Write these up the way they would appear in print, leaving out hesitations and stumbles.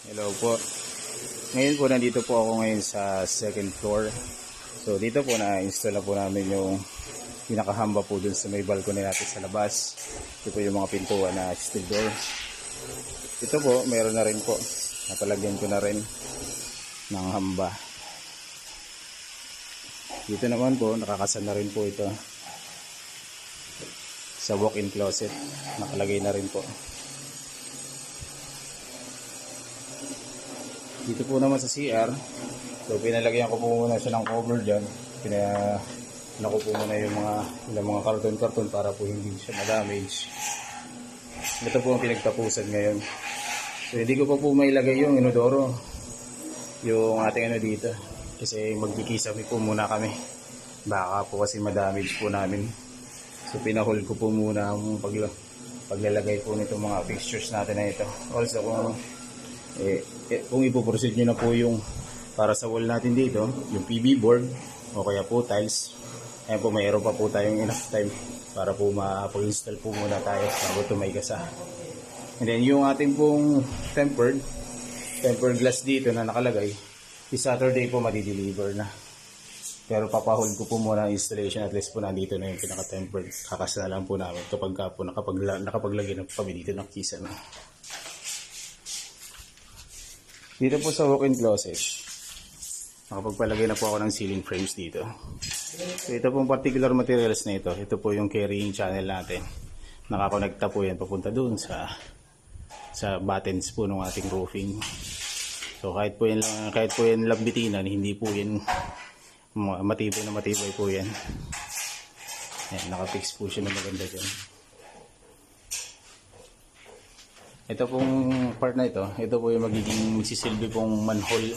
Hello po. Ngayon po nandito po ako ngayon sa second floor. So dito po na-install na po namin yung pinakahamba po dun sa may balcony natin sa labas. Ito po yung mga pintuan na steel door. Ito po, meron na rin po. Napalagyan ko na rin ng hamba. Dito naman po, nakakasan na rin po ito sa walk-in closet. Nakalagay na rin po. Dito po naman sa CR, so pinalagyan ko po muna siya ng cover dyan. Pinalagyan ko po muna yung mga karton-karton para po hindi siya ma-damage. Ito po ang pinagtapusan ngayon. So hindi ko pa po mailagay yung inodoro, yung ating dito. Kasi magkikisami po muna kami. Baka po kasi ma-damage po namin. So pinahol ko po muna ang paglalagay po nitong mga fixtures natin na ito. Also kung ipoproceed nyo na po yung para sa wall natin dito, yung PB board o kaya po tiles, ayan po, mayroon pa po tayong enough time para po ma-install po muna tayo bago ito may gasa. And then yung ating pong tempered glass dito na nakalagay, is Saturday po madi-deliver na. Pero papahold ko po muna ang installation, at least po nandito na yung pinaka-tempered. Kakasa na lang po namin kapag po nakapaglagay na po kami dito ng kisa na. Dito po sa walk-in closet, nakapagpalagay na po ako ng ceiling frames dito. So ito pong particular materials na ito po yung carrying channel natin. Nakakonekta po yan papunta dun sa buttons po ng ating roofing. So kahit po yan lambitinan, hindi po yan matibay po yan. Ayan, nakafix po siya na maganda dyan. Ito pong part na ito po yung magiging magsisilbi pong manhole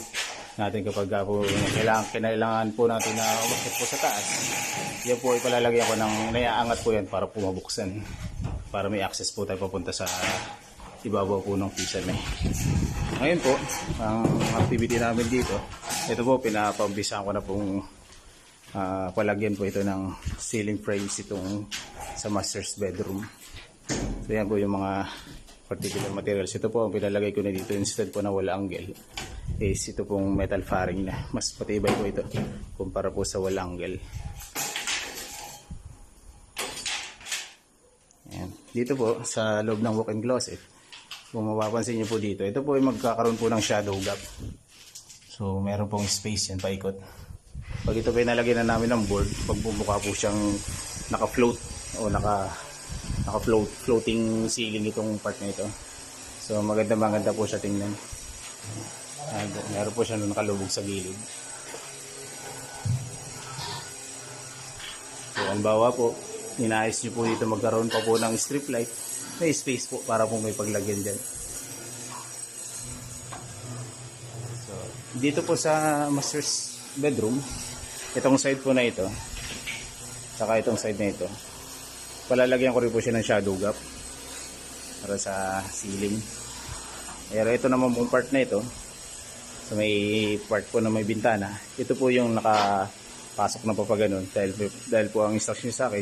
natin kapag po kailangan po natin na umakit po sa taas. Yan po ay palalagyan ko ng naiaangat po yan para po mabuksan. Para may access po tayo papunta sa ibabaw po ng pisame. Ngayon po, ang activity namin dito, ito po pinapambisahan ko na pong palagyan po ito ng ceiling frames itong sa master's bedroom. So yan po yung mga particular materials. Ito po ang pinalagay ko na dito instead po na wala angle is ito pong metal fairing na mas patibay po ito kumpara po sa wala angle. Ayan. Dito po sa loob ng walk-in closet, kung mapapansin nyo po dito, ito po ay magkakaroon po ng shadow gap. So meron pong space yan paikot. Pag ito pinalagay na namin ng board, pagbubuka po siyang naka-float o floating ceiling itong part na ito. So maganda po siya tingnan. Meron po siya nakalubog sa gilid. So halimbawa po, inaayos nyo po dito magkaroon pa po ng strip light, may space po para po may paglagyan dyan. So dito po sa master's bedroom, itong side po na ito saka itong side na ito, palalagyan ko rin po siya ng shadow gap para sa ceiling. Pero ito naman pong part na ito, so may part po na may bintana, ito po yung nakapasok na po pa ganun dahil po ang instruction sa akin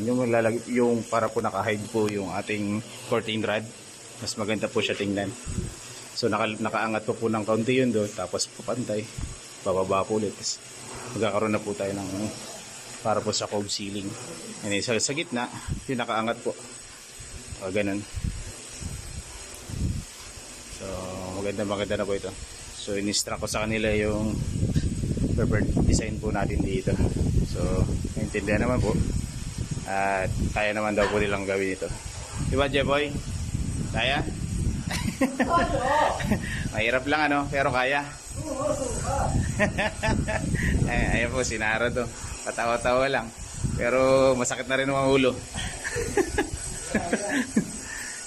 yung para po naka-hide po yung ating curtain rod, mas maganda po siya tingnan. So nakaangat po ng kaunti yun doon, tapos papantay, bababa po ulit, magkakaroon na po tayo ng para po sa cove ceiling. And sa gitna, yung nakaangat po. O, ganun. So, maganda na po ito. So, in-instruct ko sa kanila yung preferred design po natin dito. So, naintindihan naman po. At kaya naman daw po nilang gawin ito. Diba, Jeboy? Kaya? Mahirap lang pero kaya. Ayan po, sinara to. Patawa-tawa lang. Pero masakit na rin ang ulo.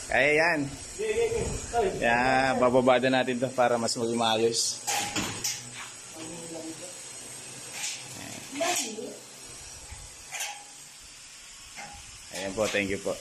Kaya yan. Kaya bababada natin to para mas maging maayos. Ayan po, thank you po.